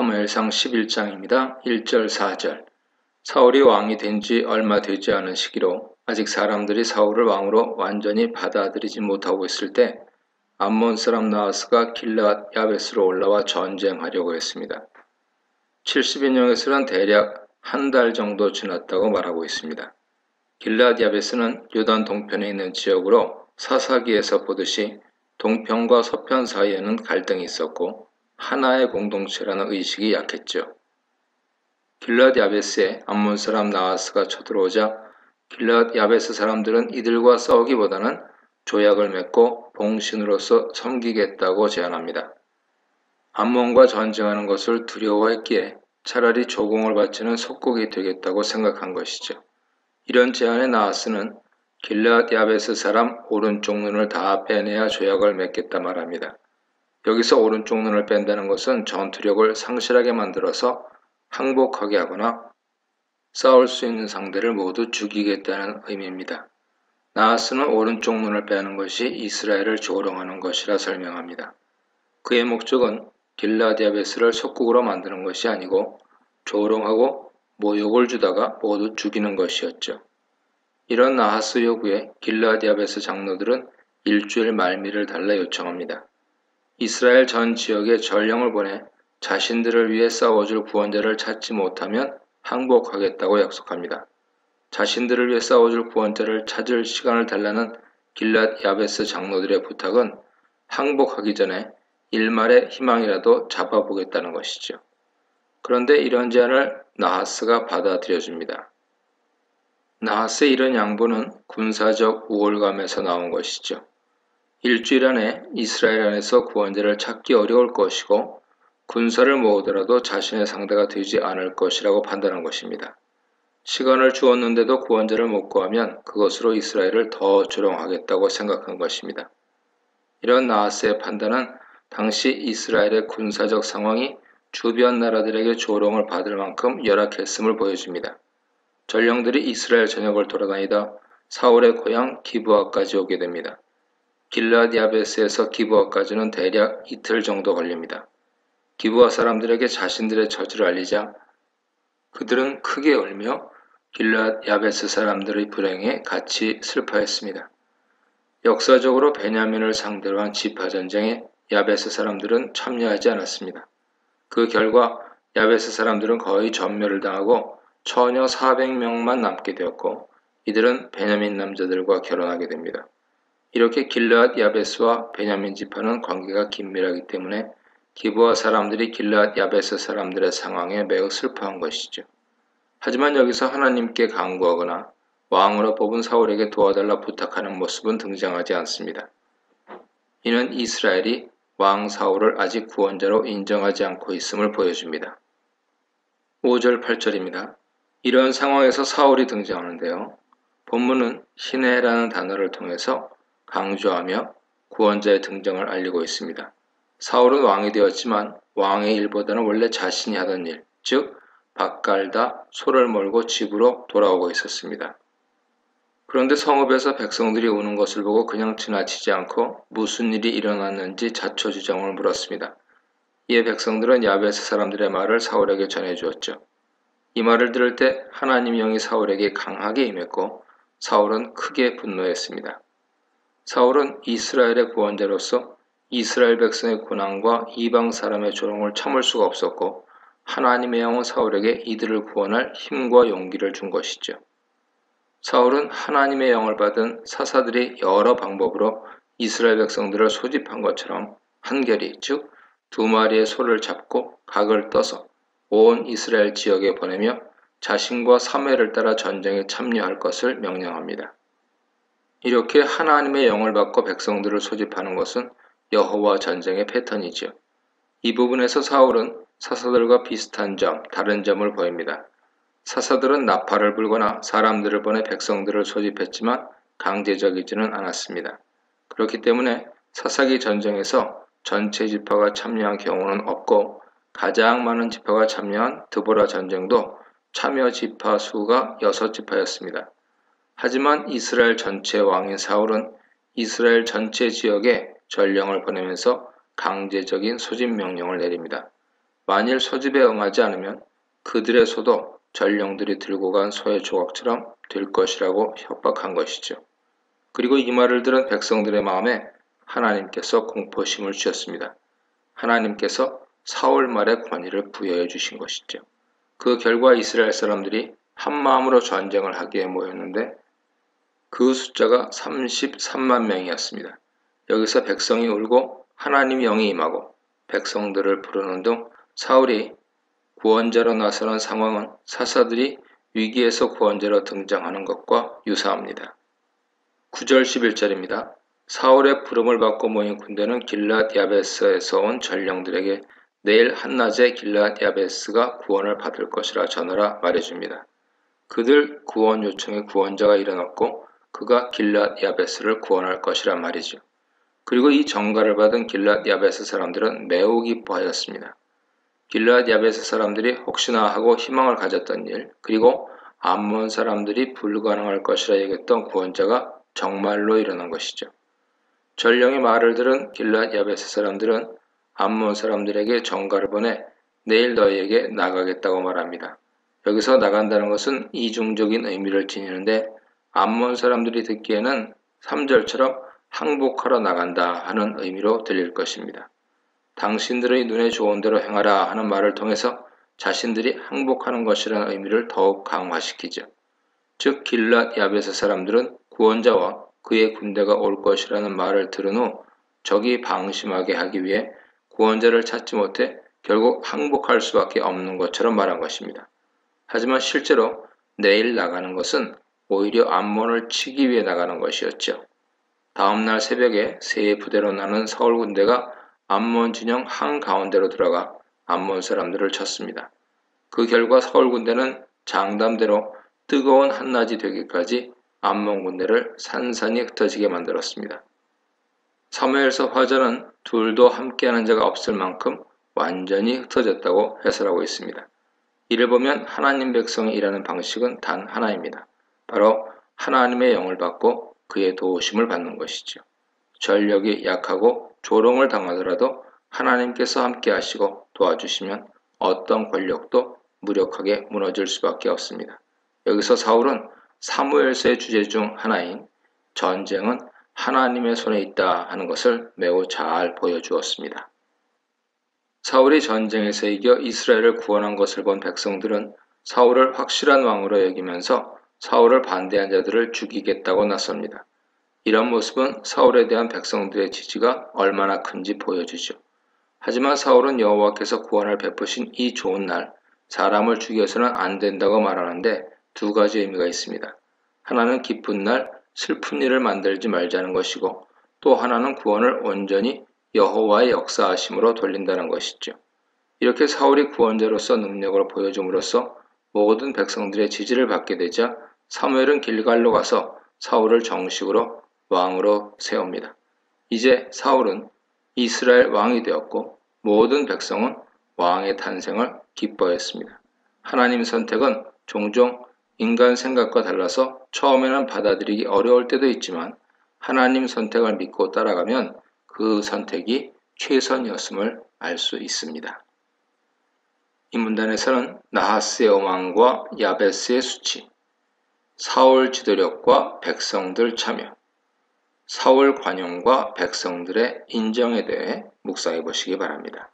사무엘상 11장입니다. 1절 4절. 사울이 왕이 된 지 얼마 되지 않은 시기로 아직 사람들이 사울을 왕으로 완전히 받아들이지 못하고 있을 때 암몬 사람 나하스가 길르앗 야베스로 올라와 전쟁하려고 했습니다. 70인용에서는 대략 한 달 정도 지났다고 말하고 있습니다. 길르앗 야베스는 요단 동편에 있는 지역으로 사사기에서 보듯이 동편과 서편 사이에는 갈등이 있었고 하나의 공동체라는 의식이 약했죠. 길르앗 야베스에 암몬 사람 나하스가 쳐들어오자 길르앗 야베스 사람들은 이들과 싸우기보다는 조약을 맺고 봉신으로서 섬기겠다고 제안합니다. 암몬과 전쟁하는 것을 두려워했기에 차라리 조공을 바치는 속국이 되겠다고 생각한 것이죠. 이런 제안에 나하스는 길르앗 야베스 사람 오른쪽 눈을 다 빼내야 조약을 맺겠다 말합니다. 여기서 오른쪽 눈을 뺀다는 것은 전투력을 상실하게 만들어서 항복하게 하거나 싸울 수 있는 상대를 모두 죽이겠다는 의미입니다. 나하스는 오른쪽 눈을 빼는 것이 이스라엘을 조롱하는 것이라 설명합니다. 그의 목적은 길르앗 야베스를 속국으로 만드는 것이 아니고 조롱하고 모욕을 주다가 모두 죽이는 것이었죠. 이런 나하스 요구에 길르앗 야베스 장로들은 일주일 말미를 달라 요청합니다. 이스라엘 전 지역에 전령을 보내 자신들을 위해 싸워줄 구원자를 찾지 못하면 항복하겠다고 약속합니다. 자신들을 위해 싸워줄 구원자를 찾을 시간을 달라는 길르앗 야베스 장로들의 부탁은 항복하기 전에 일말의 희망이라도 잡아보겠다는 것이죠. 그런데 이런 제안을 나하스가 받아들여줍니다. 나하스의 이런 양보는 군사적 우월감에서 나온 것이죠. 일주일 안에 이스라엘 안에서 구원자를 찾기 어려울 것이고 군사를 모으더라도 자신의 상대가 되지 않을 것이라고 판단한 것입니다. 시간을 주었는데도 구원자를 못 구하면 그것으로 이스라엘을 더 조롱하겠다고 생각한 것입니다. 이런 나하스의 판단은 당시 이스라엘의 군사적 상황이 주변 나라들에게 조롱을 받을 만큼 열악했음을 보여줍니다. 전령들이 이스라엘 전역을 돌아다니다 사울의 고향 기브아까지 오게 됩니다. 길르앗 야베스에서 기브아까지는 대략 이틀 정도 걸립니다. 기브아 사람들에게 자신들의 저주를 알리자 그들은 크게 울며 길르앗 야베스 사람들의 불행에 같이 슬퍼했습니다. 역사적으로 베냐민을 상대로 한 지파전쟁에 야베스 사람들은 참여하지 않았습니다. 그 결과 야베스 사람들은 거의 전멸을 당하고 처녀 400명만 남게 되었고 이들은 베냐민 남자들과 결혼하게 됩니다. 이렇게 길르앗 야베스와 베냐민 지파는 관계가 긴밀하기 때문에 기브아 사람들이 길르앗 야베스 사람들의 상황에 매우 슬퍼한 것이죠. 하지만 여기서 하나님께 간구하거나 왕으로 뽑은 사울에게 도와달라 부탁하는 모습은 등장하지 않습니다. 이는 이스라엘이 왕 사울을 아직 구원자로 인정하지 않고 있음을 보여줍니다. 5절 8절입니다. 이런 상황에서 사울이 등장하는데요. 본문은 시내라는 단어를 통해서 강조하며 구원자의 등장을 알리고 있습니다. 사울은 왕이 되었지만 왕의 일보다는 원래 자신이 하던 일, 즉 밭 갈다 소를 몰고 집으로 돌아오고 있었습니다. 그런데 성읍에서 백성들이 오는 것을 보고 그냥 지나치지 않고 무슨 일이 일어났는지 자초지종을 물었습니다. 이에 백성들은 야베스 사람들의 말을 사울에게 전해주었죠. 이 말을 들을 때 하나님 영이 사울에게 강하게 임했고 사울은 크게 분노했습니다. 사울은 이스라엘의 구원자로서 이스라엘 백성의 고난과 이방 사람의 조롱을 참을 수가 없었고 하나님의 영은 사울에게 이들을 구원할 힘과 용기를 준 것이죠. 사울은 하나님의 영을 받은 사사들이 여러 방법으로 이스라엘 백성들을 소집한 것처럼 한결이 즉 2마리의 소를 잡고 각을 떠서 온 이스라엘 지역에 보내며 자신과 사무엘을 따라 전쟁에 참여할 것을 명령합니다. 이렇게 하나님의 영을 받고 백성들을 소집하는 것은 여호와 전쟁의 패턴이지요. 이 부분에서 사울은 사사들과 비슷한 점, 다른 점을 보입니다. 사사들은 나팔을 불거나 사람들을 보내 백성들을 소집했지만 강제적이지는 않았습니다. 그렇기 때문에 사사기 전쟁에서 전체 지파가 참여한 경우는 없고 가장 많은 지파가 참여한 드보라 전쟁도 참여 지파 수가 6지파였습니다. 하지만 이스라엘 전체 왕인 사울은 이스라엘 전체 지역에 전령을 보내면서 강제적인 소집 명령을 내립니다. 만일 소집에 응하지 않으면 그들의 소도 전령들이 들고 간 소의 조각처럼 될 것이라고 협박한 것이죠. 그리고 이 말을 들은 백성들의 마음에 하나님께서 공포심을 주셨습니다. 하나님께서 사울 말에 권위를 부여해 주신 것이죠. 그 결과 이스라엘 사람들이 한 마음으로 전쟁을 하기에 모였는데 그 숫자가 33만 명이었습니다. 여기서 백성이 울고 하나님의 영이 임하고 백성들을 부르는 등 사울이 구원자로 나서는 상황은 사사들이 위기에서 구원자로 등장하는 것과 유사합니다. 9절 11절입니다. 사울의 부름을 받고 모인 군대는 길랏 야베스에서 온 전령들에게 내일 한낮에 길랏 야베스가 구원을 받을 것이라 전하라 말해줍니다. 그들 구원 요청에 구원자가 일어났고 그가 길랏 야베스를 구원할 것이란 말이죠. 그리고 이 전가를 받은 길랏 야베스 사람들은 매우 기뻐하였습니다. 길랏 야베스 사람들이 혹시나 하고 희망을 가졌던 일, 그리고 암몬 사람들이 불가능할 것이라 얘기했던 구원자가 정말로 일어난 것이죠. 전령의 말을 들은 길랏 야베스 사람들은 암몬 사람들에게 전가를 보내 내일 너희에게 나가겠다고 말합니다. 여기서 나간다는 것은 이중적인 의미를 지니는데 암몬 사람들이 듣기에는 3절처럼 항복하러 나간다 하는 의미로 들릴 것입니다. 당신들의 눈에 좋은 대로 행하라 하는 말을 통해서 자신들이 항복하는 것이라는 의미를 더욱 강화시키죠. 즉 길랏 야베스 사람들은 구원자와 그의 군대가 올 것이라는 말을 들은 후 적이 방심하게 하기 위해 구원자를 찾지 못해 결국 항복할 수밖에 없는 것처럼 말한 것입니다. 하지만 실제로 내일 나가는 것은 오히려 암몬을 치기 위해 나가는 것이었죠. 다음날 새벽에 세 부대로 나눈 사울 군대가 암몬 진영 한가운데로 들어가 암몬 사람들을 쳤습니다. 그 결과 사울 군대는 장담대로 뜨거운 한낮이 되기까지 암몬 군대를 산산이 흩어지게 만들었습니다. 사무엘서 화자는 둘도 함께하는 자가 없을 만큼 완전히 흩어졌다고 해설하고 있습니다. 이를 보면 하나님 백성이 일하는 방식은 단 하나입니다. 바로 하나님의 영을 받고 그의 도우심을 받는 것이죠. 전력이 약하고 조롱을 당하더라도 하나님께서 함께 하시고 도와주시면 어떤 권력도 무력하게 무너질 수밖에 없습니다. 여기서 사울은 사무엘서의 주제 중 하나인 전쟁은 하나님의 손에 있다 하는 것을 매우 잘 보여주었습니다. 사울이 전쟁에서 이겨 이스라엘을 구원한 것을 본 백성들은 사울을 확실한 왕으로 여기면서 사울을 반대한 자들을 죽이겠다고 나섭니다. 이런 모습은 사울에 대한 백성들의 지지가 얼마나 큰지 보여주죠. 하지만 사울은 여호와께서 구원을 베푸신 이 좋은 날, 사람을 죽여서는 안 된다고 말하는데 두 가지 의미가 있습니다. 하나는 기쁜 날, 슬픈 일을 만들지 말자는 것이고 또 하나는 구원을 온전히 여호와의 역사하심으로 돌린다는 것이죠. 이렇게 사울이 구원자로서 능력을 보여줌으로써 모든 백성들의 지지를 받게 되자 사무엘은 길갈로 가서 사울을 정식으로 왕으로 세웁니다. 이제 사울은 이스라엘 왕이 되었고 모든 백성은 왕의 탄생을 기뻐했습니다. 하나님 선택은 종종 인간 생각과 달라서 처음에는 받아들이기 어려울 때도 있지만 하나님 선택을 믿고 따라가면 그 선택이 최선이었음을 알 수 있습니다. 이 문단에서는 나하스의 오만과 야베스의 수치, 사울 지도력과 백성들 참여, 사울 관용과 백성들의 인정에 대해 묵상해 보시기 바랍니다.